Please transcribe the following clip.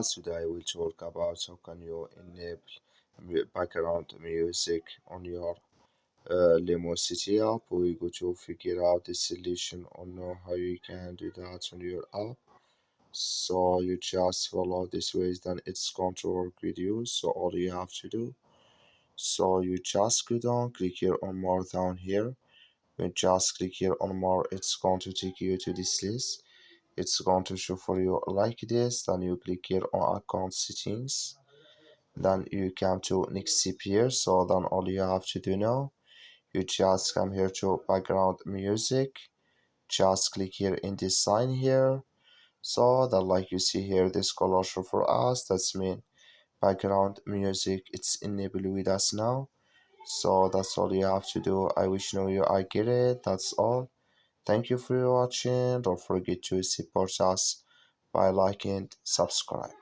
Today I will talk about how can you enable background music on your Lumosity app. We go to figure out the solution on how you can do that on your app. So you just follow this way, then it's going to work with you. So all you have to do, so you just go down, click here on more down here. When you just click here on more, it's going to take you to this list. It's going to show for you like this. Then you click here on account settings, then you come to next step here. So then all you have to do now, you just come here to background music, just click here in this sign here. So that like you see here, this color show for us, that's mean background music it's enabled with us now. So that's all you have to do. I wish you I get it. That's all. Thank you for watching. Don't forget to support us by liking, subscribe.